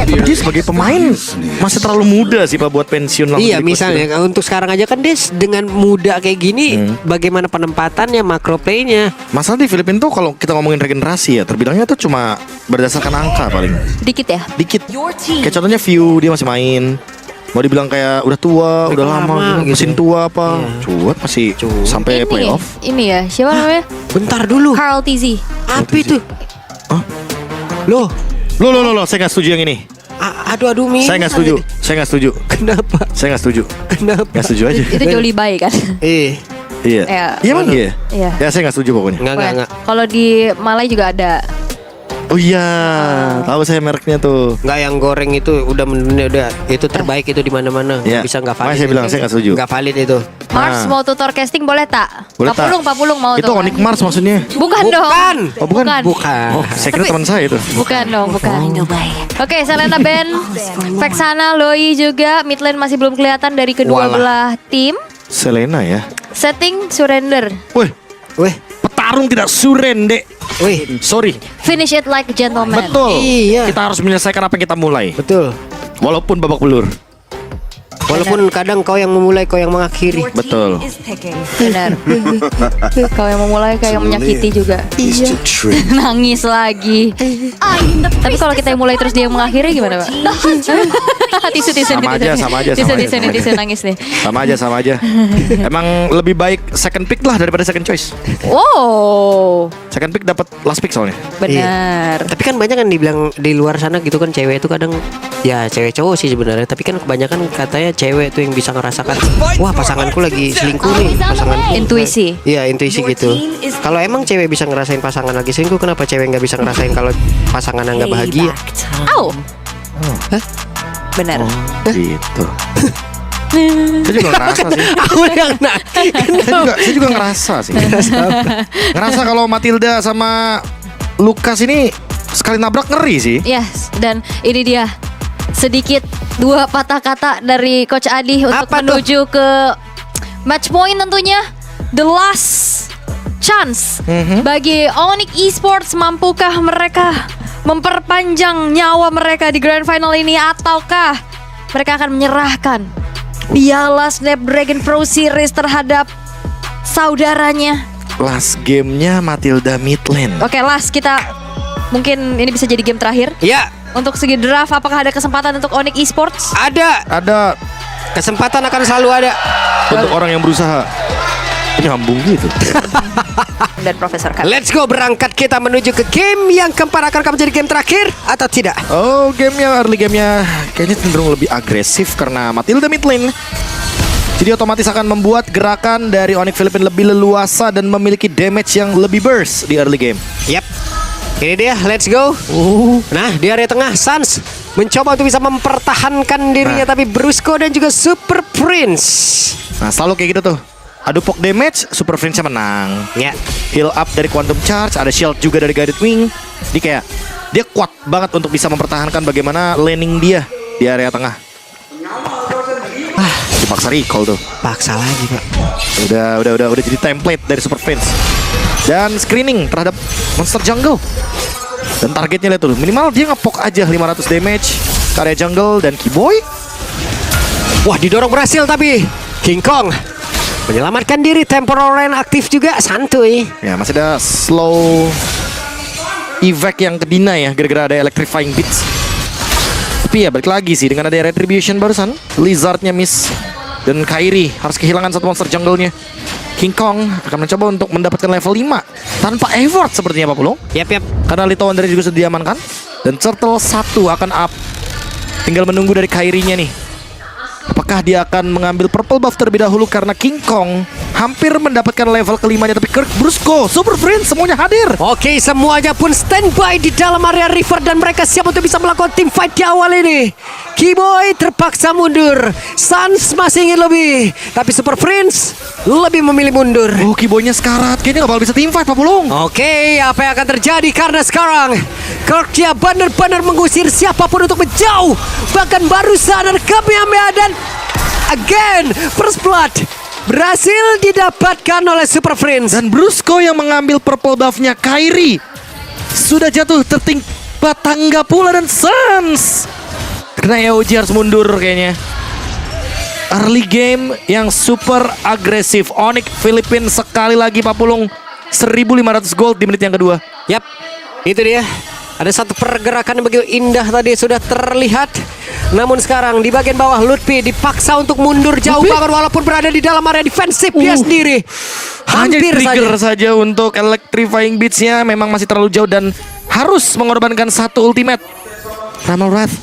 Tapi dia sebagai pemain masih terlalu muda sih Pak buat pensiun langsung. Iya jadi coach misalnya untuk sekarang aja kan dia dengan muda kayak gini, bagaimana penempatannya, makro playnya. Masalah di Filipina tuh kalau kita ngomongin regenerasi ya, terbilangnya tuh cuma berdasarkan angka paling. Dikit ya. Dikit. Kayak contohnya view dia masih main. Mau dibilang kayak udah tua, udah lama gitu. mesin tua apa. Cuat masih sampai playoff. Ini ya, siapa namanya? Bentar dulu. Carl TZ. Apa itu? Hah? Loh, Loh, saya nggak setuju yang ini. aduh Mi. Saya nggak setuju. Saya nggak setuju. Kenapa? Saya nggak setuju. Kenapa? Nggak setuju aja. Itu Jolly Bay kan? Eh, Iya. Ya. Iya emang iya. Iya. Ya saya nggak setuju pokoknya. enggak. Kalau di Malay juga ada. Oh iya, tahu saya mereknya tuh. Enggak, yang goreng itu udah itu terbaik itu di mana-mana. Iya. Bisa enggak valid. Makanya saya bilang saya nggak setuju. Enggak valid itu. Mars mau tutor casting boleh tak? Boleh tak? Papulung mau Itu tuh. Onyx Mars maksudnya. Bukan dong. Oh bukan. Bukan. Oh, saya kira teman saya itu. Bukan dong, bukan. Oke, Selena Ben, Vexana, Loi juga. Mid lane masih belum kelihatan dari kedua Walah. belah tim. Selena ya. Setting surrender. Wih, petarung tidak surrender. Wih, Sorry. Finish it like a gentleman. Betul. Iya. Kita harus menyelesaikan apa yang kita mulai. betul. Walaupun babak belur. Walaupun kadang kau yang memulai, kau yang mengakhiri. Betul. Benar. Kau yang memulai kayak yang menyakiti juga. Iya. Nangis lagi. Tapi kalau kita yang mulai terus dia yang mengakhiri gimana, Pak? Tisu Sama aja. tisu nangis nih. Sama aja. Emang lebih baik second pick lah daripada second choice. Wow, Second pick dapat last pick soalnya. benar. Tapi kan banyak kan dibilang di luar sana gitu kan, cewek itu kadang ya cewek cowok sih sebenarnya. Tapi kan kebanyakan katanya cewek tuh yang bisa ngerasakan, wah pasanganku lagi selingkuh nih, pasanganku. Intuisi. Iya, intuisi gitu. Kalau emang cewek bisa ngerasain pasangan lagi selingkuh, kenapa cewek nggak bisa ngerasain kalau pasangannya nggak bahagia? Au. Benar. Gitu. Saya juga ngerasa sih. Aku yang Saya juga ngerasa sih. Ngerasa kalau Matilda sama Lukas ini sekali nabrak ngeri sih. Yes, dan ini dia sedikit dua patah kata dari Coach Adi untuk Apa tuh? menuju ke match point tentunya. The last chance bagi Onyx Esports. Mampukah mereka memperpanjang nyawa mereka di Grand Final ini, ataukah mereka akan menyerahkan piala Snapdragon Pro Series terhadap saudaranya? Last gamenya Matilda mid lane. Oke, last kita mungkin ini bisa jadi game terakhir. Ya, Untuk segi draft, apakah ada kesempatan untuk Onyx Esports? Ada kesempatan akan selalu ada. untuk orang yang berusaha. Nyambung gitu. Dan Profesor Kat. Let's go, berangkat kita menuju ke game yang keempat. Akankah menjadi game terakhir atau tidak? Oh, early gamenya kayaknya cenderung lebih agresif karena Matilda mid lane. Jadi otomatis akan membuat gerakan dari Onyx Philippines lebih leluasa dan memiliki damage yang lebih burst di early game. Yap. Ini dia, let's go. Nah, di area tengah Sans mencoba untuk bisa mempertahankan dirinya, tapi Brusco dan juga Super Prince. Nah, selalu kayak gitu tuh. Adu poke damage, Super Prince menang. Ya. Heal up dari Quantum Charge, ada shield juga dari Guided Wing. Jadi kayak dia kuat banget untuk bisa mempertahankan bagaimana laning dia di area tengah. Dipaksa recall tuh. Paksa lagi, Pak. Udah jadi template dari Super Prince. Dan screening terhadap monster jungle. Dan targetnya lihat tuh, minimal dia ngepok aja 500 damage ke area jungle. Dan Keyboy Wah, didorong berhasil tapi King Kong menyelamatkan diri. Temporal Rain aktif juga, santuy. ya masih ada slow evac yang kedina ya, gara-gara ada electrifying beats. Tapi ya balik lagi sih, dengan ada retribution barusan, Lizardnya miss dan Kairi harus kehilangan satu monster jungle-nya. King Kong akan mencoba untuk mendapatkan level 5 tanpa effort sepertinya Pak Pulung. Yap. Karena Lito Wandere juga sudah diamankan. Dan Turtle 1 akan up. Tinggal menunggu dari Kairinya nih. Apakah dia akan mengambil purple buff terlebih dahulu, karena King Kong hampir mendapatkan level kelimanya, tapi Kirk, Brusco, Super Prince semuanya hadir. Oke, semuanya pun standby di dalam area river dan mereka siap untuk bisa melakukan team fight di awal ini. Keyboy terpaksa mundur. Sans masih ingin lebih, tapi Super Prince lebih memilih mundur. Oh, Keyboynya sekarat, kayaknya gak bakal bisa team fight Pak Pulung. Oke, apa yang akan terjadi? Karena sekarang Kirk dia benar-benar mengusir siapapun untuk menjauh. Bahkan baru sadar Kamehameha dan again First Blood berhasil didapatkan oleh Super Prince. Dan Brusco yang mengambil purple buff-nya Kairi sudah jatuh tertimpa tangga pula, dan Sans Karena EOG harus mundur kayaknya. Early game yang super agresif. Onyx Philippines sekali lagi Pak Pulung 1.500 gold di menit yang kedua. Yap, itu dia. Ada satu pergerakan yang begitu indah tadi sudah terlihat. Namun sekarang di bagian bawah Lutfi dipaksa untuk mundur jauh banget walaupun berada di dalam area defensif dia sendiri. Hanya Hampir trigger saja. saja untuk electrifying beats-nya memang masih terlalu jauh dan harus mengorbankan satu ultimate. Primal Wrath,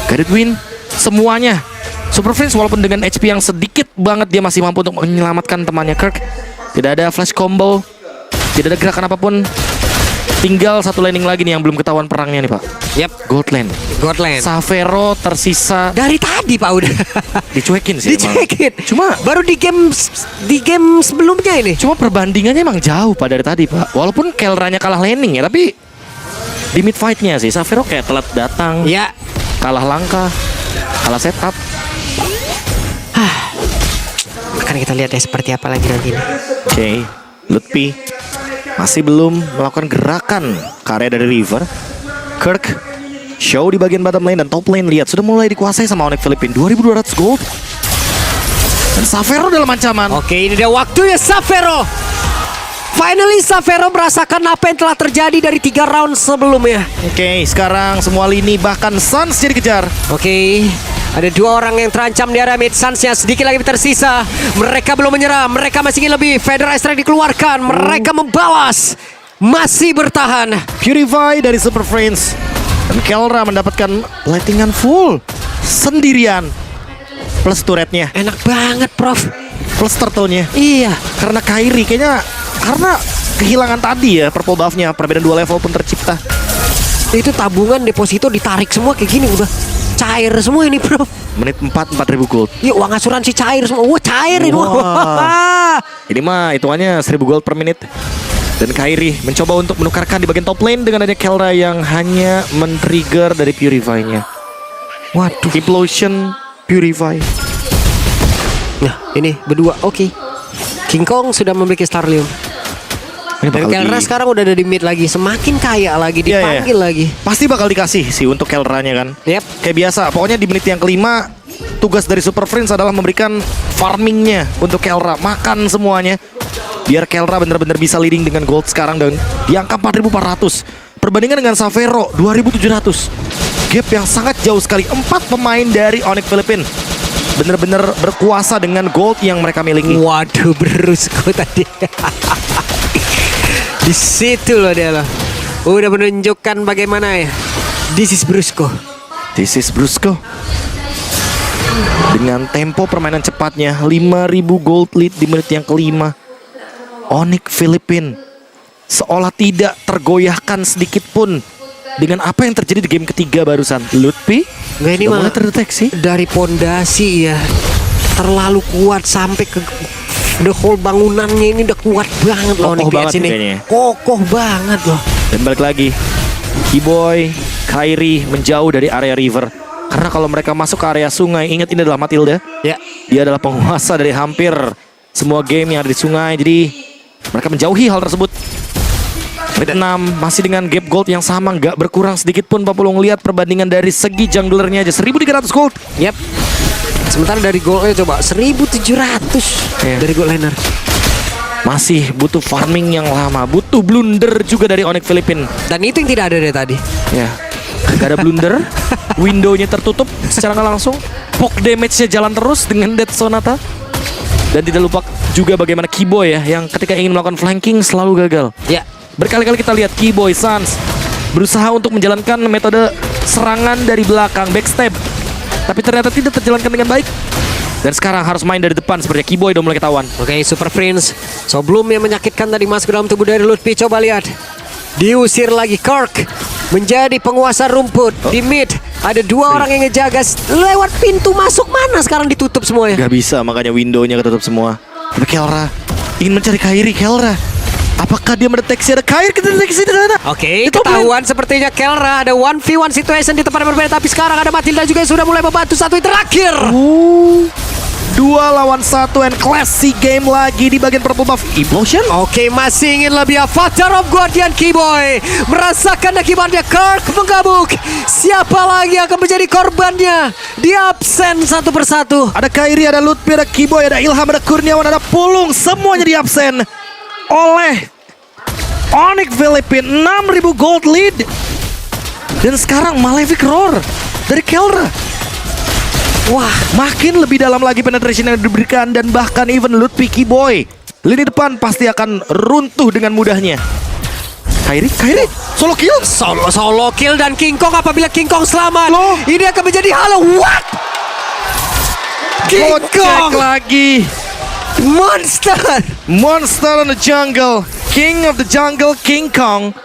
Guided Wind, semuanya. Super Friends walaupun dengan HP yang sedikit banget dia masih mampu untuk menyelamatkan temannya Kirk. Tidak ada flash combo, tidak ada gerakan apapun. Tinggal satu landing lagi nih yang belum ketahuan perangnya nih Pak. Yap, Gold Lane. Godland. Savero tersisa. Dari tadi Pak udah. Dicuekin sih emang. Dicekin. Cuma baru di game sebelumnya ini. Cuma perbandingannya emang jauh Pak dari tadi Pak. Walaupun Kelranya kalah laning ya, tapi di mid fight-nya sih Savero kayak telat datang, Ya, kalah langkah, kalah setup. akan kita lihat ya seperti apa lagi nanti ini. Oke, Lutfi masih belum melakukan gerakan ke area dari River. Kirk show di bagian bottom lane dan top lane lihat sudah mulai dikuasai sama Onyx Philippines. 2.200 gold. Dan Savero dalam ancaman. Oke, ini dia waktunya Savero. Finally Savero merasakan apa yang telah terjadi dari 3 round sebelumnya. Oke, sekarang semua lini bahkan Suns jadi kejar. Oke, ada 2 orang yang terancam di area mid. Suns-nya sedikit lagi tersisa. Mereka belum menyerah, mereka masih ingin lebih. Federal Strike dikeluarkan, mereka membalas. Masih bertahan. Purify dari Super Friends. Dan Kelra mendapatkan lightingan full sendirian. Plus turretnya, Enak banget Prof. plus turtle-nya. Iya. Karena Kairi kayaknya karena kehilangan tadi ya purple buff-nya, perbedaan 2 level pun tercipta. Itu tabungan deposito ditarik semua kayak gini udah cair semua ini Prof. Menit 4 4.000 gold. Yuk uang asuransi cair semua. Wah cair ini. Wah. Ini mah hitungannya 1.000 gold per menit. Dan Kairi mencoba untuk menukarkan di bagian top lane dengan adanya Kelra yang hanya men-trigger dari Purify-nya. Waduh. Implosion Purify. Nah ini berdua oke. King Kong sudah memiliki Starlium. Ini Dan bakal Kelra sekarang udah ada di mid lagi. Semakin kaya lagi, Iya, iya. dipanggil lagi. Pasti bakal dikasih sih untuk Kelranya kan. Yep. Kayak biasa, pokoknya di menit yang kelima tugas dari Super Friends adalah memberikan farmingnya untuk Kelra, makan semuanya biar Kelra bener-bener bisa leading dengan gold sekarang dan di angka 4.400. Perbandingan dengan Savero 2.700. Gap yang sangat jauh sekali. 4 pemain dari Onyx Philippines bener-bener berkuasa dengan gold yang mereka miliki. Waduh Brusco tadi. Di situ loh dia loh. Udah menunjukkan bagaimana ya. This is Brusco. This is Brusco. Dengan tempo permainan cepatnya 5.000 gold lead di menit yang kelima. Onyx Philippines seolah tidak tergoyahkan sedikit pun dengan apa yang terjadi di game ketiga barusan. Lutfi Nggak, ini sudah mah mulai terdeteksi. dari pondasi ya. Terlalu kuat sampai ke the whole bangunannya ini udah kuat banget loh Kokoh nih banget ini. kayaknya. Kokoh banget loh. Dan balik lagi Keyboy, Kairi menjauh dari area river. Karena kalau mereka masuk ke area sungai, ingat ini adalah Matilda. Ya. Dia adalah penguasa dari hampir semua game yang ada di sungai. Jadi mereka menjauhi hal tersebut. Menit 6 masih dengan gap gold yang sama, nggak berkurang sedikit pun. Pak Pulung lihat perbandingan dari segi junglernya aja 1.300 gold. Yap. Sementara dari goalnya coba 1.700 Iya. dari goal laner. Masih butuh farming yang lama, butuh blunder juga dari Onyx Philippines. Dan itu yang tidak ada dari tadi. Ya, gak ada blunder. Windownya tertutup secara nggak langsung. Poke damage-nya jalan terus dengan Death Sonata. Dan tidak lupa juga bagaimana Keyboy ya, yang ketika ingin melakukan flanking selalu gagal. Ya. Berkali-kali kita lihat Keyboy Suns berusaha untuk menjalankan metode serangan dari belakang, backstab, tapi ternyata tidak terjalankan dengan baik. Dan sekarang harus main dari depan seperti Keyboy udah mulai ketahuan. Oke, Super Prince sebelumnya menyakitkan tadi masuk ke dalam tubuh dari Lutfi. Coba lihat. Diusir lagi Kirk menjadi penguasa rumput. Di mid ada 2 orang yang ngejaga. Lewat pintu masuk mana sekarang ditutup semuanya. Gak bisa, makanya windownya ketutup semua. Tapi Kelra ingin mencari Kairi. Kelra, apakah dia mendeteksi ada Kairi? Kita deteksi di sana. Oke, Itu ketahuan sepertinya Kelra ada 1v1 situation di tempat yang berbeda. Tapi sekarang ada Matilda juga yang sudah mulai membantu satu yang terakhir. 2 lawan 1 and classy game lagi di bagian purple buff Implosion. Oke, masih ingin lebih. Avatar of Guardian Keyboy merasakan akibatnya. Kirk menggabuk. Siapa lagi akan menjadi korbannya? Di absen satu persatu. Ada Kairi, ada Lutfi, ada Keyboy, ada Ilham, ada Kurniawan, ada Pulung. Semuanya di absen oleh Onyx Philippines. 6.000 gold lead. Dan sekarang Malefic Roar dari Kelra. Wah, makin lebih dalam lagi penetration yang diberikan. Dan bahkan even Lutfi, Keyboy, lini depan pasti akan runtuh dengan mudahnya. Kairi, solo kill. Solo kill dan King Kong. Apabila King Kong selamat, Loh. ini akan menjadi halo. What? King Kocek Kong lagi. Monster in the jungle. King of the jungle, King Kong.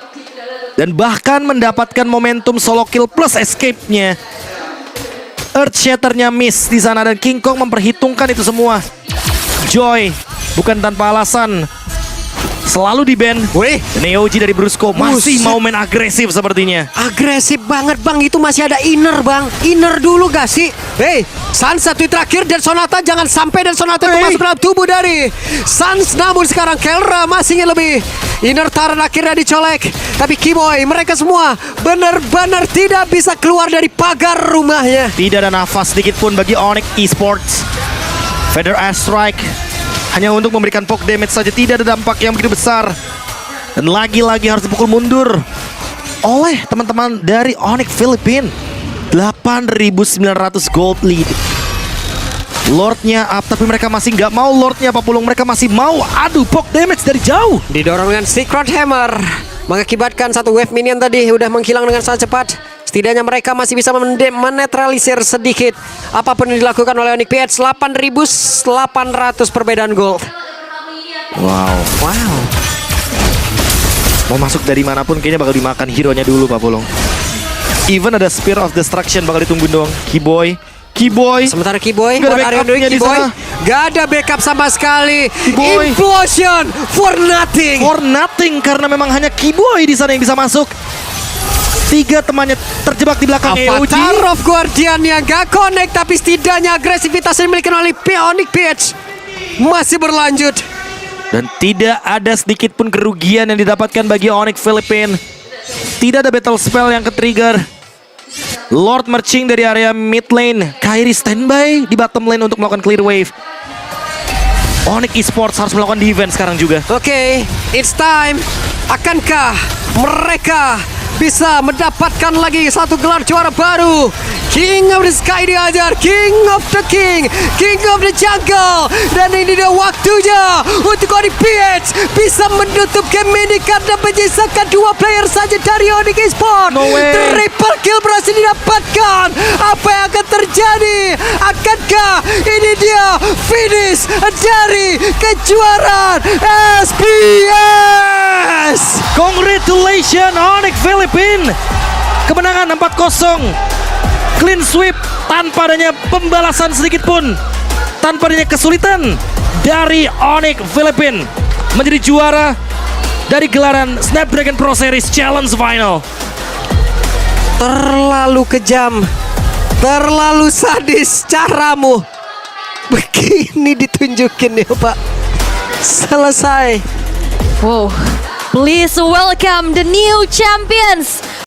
Dan bahkan mendapatkan momentum solo kill plus escape-nya. Earth Shatter-nya miss di sana dan King Kong memperhitungkan itu semua. Joy bukan tanpa alasan selalu di ban. Wih, Neoji dari Brusco masih Buset. mau main agresif sepertinya. agresif banget bang. Itu masih ada inner bang. Inner dulu gak sih? Hey, Sans satu terakhir dan Sonata jangan sampai dan Sonata itu Hey. masuk dalam tubuh dari Sans. Namun sekarang Kelra masih ingin lebih. Inner Taran akhirnya dicolek. Tapi Keyboy, mereka semua benar-benar tidak bisa keluar dari pagar rumahnya. Tidak ada nafas sedikit pun bagi Onyx Esports. Feather Airstrike hanya untuk memberikan poke damage saja, tidak ada dampak yang begitu besar. Dan lagi-lagi harus dipukul mundur oleh teman-teman dari Onyx Philippines. 8.900 gold lead. Lordnya up, tapi mereka masih nggak mau Lordnya apa Pulung. Mereka masih mau adu poke damage dari jauh. Didorong dengan Secret Hammer, mengakibatkan satu wave minion tadi udah menghilang dengan sangat cepat. Setidaknya mereka masih bisa menetralisir sedikit apapun yang dilakukan oleh Onyx PH. 8.800 perbedaan gold. Wow. Mau masuk dari manapun kayaknya bakal dimakan hero-nya dulu Pak Pulung. Even ada Spear of Destruction bakal ditungguin doang. Keyboy. Sementara Keyboy, Gak ada buat Arion Dwi, backupnya di Keyboy sana. gak ada backup sama sekali. Keyboy. Implosion for nothing. For nothing karena memang hanya Keyboy di sana yang bisa masuk. 3 temannya terjebak di belakang EOG. Avatar of Guardian yang gak connect, tapi setidaknya agresivitas yang dimiliki oleh Onyx PH masih berlanjut. Dan tidak ada sedikit pun kerugian yang didapatkan bagi Onyx Philippines. Tidak ada battle spell yang ke-trigger. Lord marching dari area mid lane. Kairi standby di bottom lane untuk melakukan clear wave. Onyx Esports harus melakukan defense sekarang juga. Oke, it's time. Akankah mereka bisa mendapatkan lagi satu gelar juara baru? King of the Sky diajar, King of the King, King of the Jungle. Dan ini dia waktunya untuk Onyx PH bisa menutup game ini karena menyisakan 2 player saja dari Onyx Esports. No way. Triple kill berhasil didapatkan. Apa yang akan terjadi? Akankah ini dia finish dari kejuaraan SPS? Congratulations Onyx Philippines. Kemenangan 4-0. Clean sweep tanpa adanya pembalasan sedikit pun. Tanpa adanya kesulitan dari Onyx Philippines. Menjadi juara dari gelaran Snapdragon Pro Series Challenge Final. Terlalu kejam, terlalu sadis caramu. Begini ditunjukin ya Pak. Selesai. Wow. Please welcome the new champions